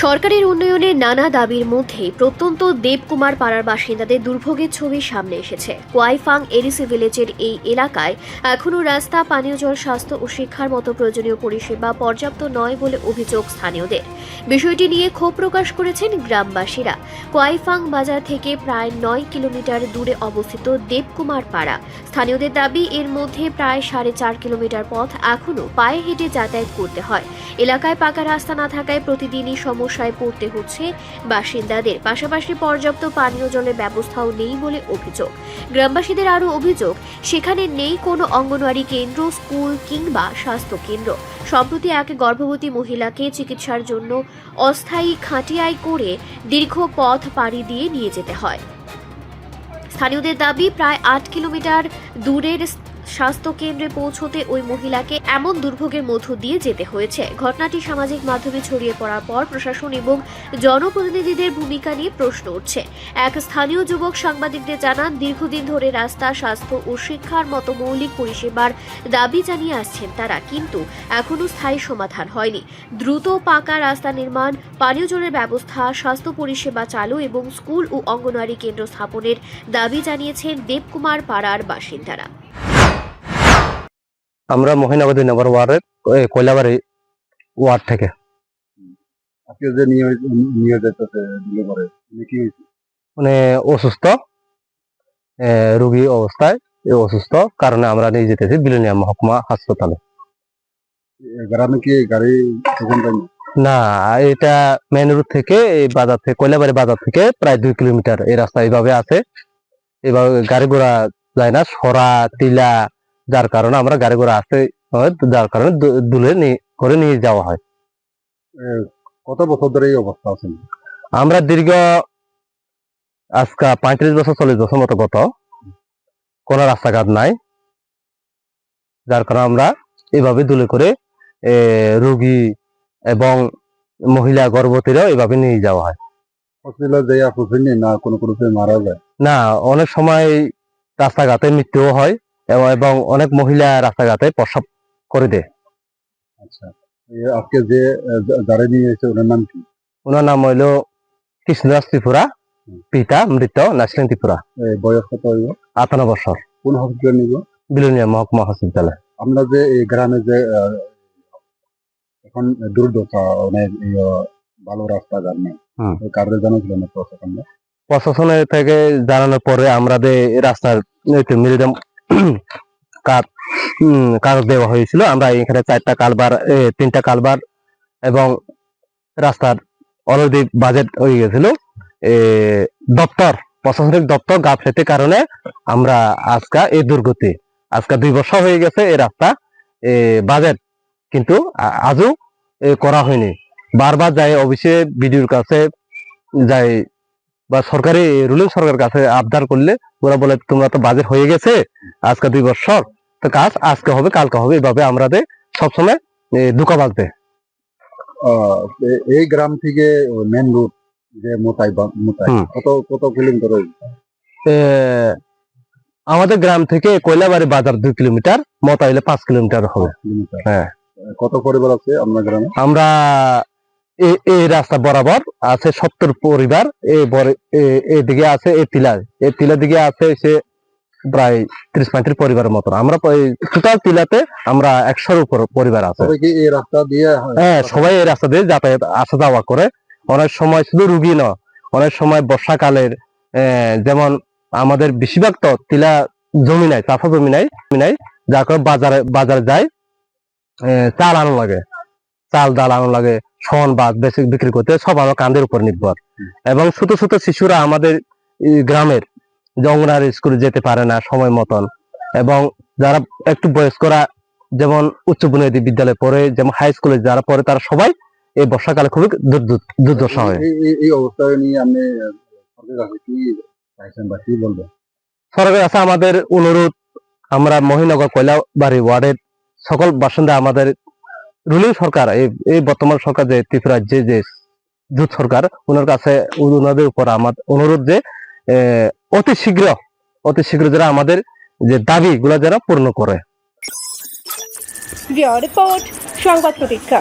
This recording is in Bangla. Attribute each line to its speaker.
Speaker 1: সরকারের উন্নয়নের নানা দাবির মধ্যে প্রত্যন্ত দেবকুমার পাড়ার বাসিন্দাদের দুর্ভোগের ছবি সামনে এসেছে। কোয়াইফাং এডিসি ভিলেজের এই এলাকায় এখনও রাস্তা, পানীয় জল, স্বাস্থ্য ও শিক্ষার মতো প্রয়োজনীয় পরিষেবা পর্যাপ্ত নয় বলে অভিযোগ স্থানীয়দের। বিষয়টি নিয়ে ক্ষোভ প্রকাশ করেছেন গ্রামবাসীরা। কোয়াইফাং বাজার থেকে প্রায় 9 কিলোমিটার দূরে অবস্থিত দেবকুমার পাড়া। স্থানীয়দের দাবি, এর মধ্যে প্রায় 4.5 কিলোমিটার পথ এখনও পায়ে হেঁটে যাতায়াত করতে হয়। এলাকায় পাকা রাস্তা না থাকায় প্রতিদিনই সমস্যায় পড়তে হচ্ছে বাসিন্দাদের। পাশাপাশি পর্যাপ্ত পানীয় জলের ব্যবস্থাও নেই বলে অভিযোগ। গ্রামবাসীদের আরও অভিযোগ, সেখানে নেই কোনো অঙ্গনওয়াড়ি কেন্দ্র, স্কুল কিংবা স্বাস্থ্য কেন্দ্র। সম্প্রতি এক গর্ভবতী মহিলাকে চিকিৎসার জন্য অস্থায়ী খাটিয়ায় করে দীর্ঘ পথ পাড়ি দিয়ে নিয়ে যেতে হয়। স্থানীয়দের দাবি, প্রায় 8 কিলোমিটার দূরের স্বাস্থ্য কেন্দ্রে পৌঁছতে ওই মহিলাকে এমন দুর্ভোগের মধ্য দিয়ে যেতে হয়েছে। ঘটনাটি সামাজিক মাধ্যমে ছড়িয়ে পড়ার পর প্রশাসন এবং জনপ্রতিনিধিদের ভূমিকা নিয়ে প্রশ্ন উঠছে। এক স্থানীয় যুবক সাংবাদিকদের জানান, দীর্ঘদিন ধরে রাস্তা, স্বাস্থ্য ও শিক্ষার মতো মৌলিক পরিষেবার দাবি জানিয়ে আসছেন তারা, কিন্তু এখনও স্থায়ী সমাধান হয়নি। দ্রুত পাকা রাস্তা নির্মাণ, পানীয় জলের ব্যবস্থা, স্বাস্থ্য পরিষেবা চালু এবং স্কুল ও অঙ্গনওয়াড়ি কেন্দ্র স্থাপনের দাবি জানিয়েছেন দেবকুমার পাড়ার বাসিন্দারা।
Speaker 2: আমরা মহিনাবাদ 2 নম্বর ওয়ার্ডের কয়লাবাড়ি ওয়ার্ড থেকে।
Speaker 3: আজকে যে নিয়ে যেতেছে দিলে পরে কি হয়েছে?
Speaker 2: মানে অসুস্থ রোগী অবস্থায়, অসুস্থ কারণে আমরা নিয়ে যেতেছি বিলোনিয়া মহকুমা হাসপাতালে।
Speaker 3: গ্রামে কি গাড়ি
Speaker 2: না, এটা মেন রোড থেকে এই বাজার থেকে, কয়লাবাড়ি বাজার থেকে প্রায় 2 কিলোমিটার এই রাস্তা এইভাবে আছে। এভাবে গাড়ি ঘোড়া যায় না, সরা টিলা, যার কারণে আমরা গাড়ি ঘোড়া আসতে হয়, যার কারণে দুলে করে নিয়ে যাওয়া হয়।
Speaker 3: কত বছর ধরে এই অবস্থা আছে?
Speaker 2: আমরা দীর্ঘ আজকে 35 বছর 40 বছর মতো গত, কোনো রাস্তাঘাট নাই, যার কারণে আমরা এভাবে দুলে করে রোগী এবং মহিলা গর্ভবতীরাও এভাবে নিয়ে যাওয়া হয়।
Speaker 3: হসপিটালে যাইয়া খুঁজেনি না কোনো মারা যায়?
Speaker 2: না, অনেক সময় রাস্তাঘাটে মৃত্যুও হয় এবং অনেক মহিলা রাস্তাঘাটে প্রসব করে দেয়।
Speaker 3: আচ্ছা, আজকে যে যারা নিয়ে এসেছে ওনার নাম কি?
Speaker 2: ওনার নাম হইল কৃষ্ণদাস ত্রিপুরা, পিতা মৃত নাসরিন ত্রিপুরা।
Speaker 3: বয়স কত হইব?
Speaker 2: 58 বছর।
Speaker 3: কোন হসপিটাল নিব?
Speaker 2: বিলোনিয়া মহকুমা হসপিটালে।
Speaker 3: আমরা যে এই গ্রামে যে এখন দুর্দশা, অনেক ভালো রাস্তাঘাট নেই, কারণে জানাছিল না
Speaker 2: প্রশাসনের থেকে জানানোর পরে আমরা রাস্তার মিডিয়াম কাজ দেওয়া হয়েছিল। আমরা এখানে 4টা কালবার, 3টা কালবার এবং রাস্তার অলরেডি বাজেট হয়ে গেছিল। দপ্তর, প্রশাসনিক দপ্তর গাফলেতের কারণে আমরা আজকে এই দুর্গতি, আজকে 2 বছর হয়ে গেছে এই রাস্তা বাজেট কিন্তু আজও করা হয়নি। বারবার যাই অফিসে, বিডিওর কাছে যাই বা সরকারি রুলিং সরকারের কাছে আবদার করলে ওরা বলে, তোমরা তো বাজেট হয়ে গেছে, আজকে 2 বছর তো কাজ আজকে হবে কালকে হবে, এভাবে আমাদের সবসময় ধোঁকা বাজবে।
Speaker 3: এই গ্রাম থেকে মেন রোড যে মোতাই কত কিলোমিটার?
Speaker 2: আমাদের গ্রাম থেকে কয়লাবাড়ি বাজার 2 কিলোমিটার, মোতাই হলে 5 কিলোমিটার হবে। হ্যাঁ।
Speaker 3: কত পরিবার আছে আপনার গ্রামে?
Speaker 2: আমরা এই রাস্তা বরাবর আছে 70 পরিবার। এদিকে আছে এই টিলার দিকে আছে সে প্রায় 30-35 পরিবারের মতন। আমরা টোটাল টিলাতে আমরা 100-এর উপর পরিবার আছে।
Speaker 3: এই রাস্তা দিয়ে?
Speaker 2: হ্যাঁ, সবাই এই রাস্তা দিয়ে যাতায়াত আসা যাওয়া করে। অনেক সময় শুধু রুগী না, অনেক সময় বর্ষাকালের যেমন আমাদের বেশিরভাগ তো টিলা জমি নাই, চাষা জমি নাই, যার কারণে বাজারে যায় চাল আনো লাগে, চাল ডাল আনো লাগে, শন বাদ বেশি বিক্রি করতে, সব আমার কান্দের উপর নির্ভর। এবং ছোট ছোট শিশুরা আমাদের গ্রামের অঙ্গনওয়াড়ি স্কুলে যেতে পারে না সময় মতন, এবং যারা একটু বয়স্করা যেমন উচ্চ বুনিয়াদী বিদ্যালয়ে পড়ে, যেমন হাই স্কুলে যারা পড়ে, তারা সবাই এই বর্ষাকালে খুবই দুর্দশা হয়।
Speaker 3: এই অবস্থা নিয়ে আপনি কি চাইছেন বা কি বলবেন?
Speaker 2: সরকারের কাছে আমাদের অনুরোধ, আমরা মহিনগর কয়লাবাড়ি ওয়ার্ডের সকল বাসিন্দা, আমাদের রুলিং সরকার, এই বর্তমান সরকার যে ত্রিপুরা যে জোট সরকার, ওনার কাছে ওনাদের উপর আমার অনুরোধ যে অতি শীঘ্র যারা আমাদের যে দাবি গুলা যারা পূর্ণ করে।
Speaker 4: রিপোর্ট সংবাদ প্রতীক্ষা।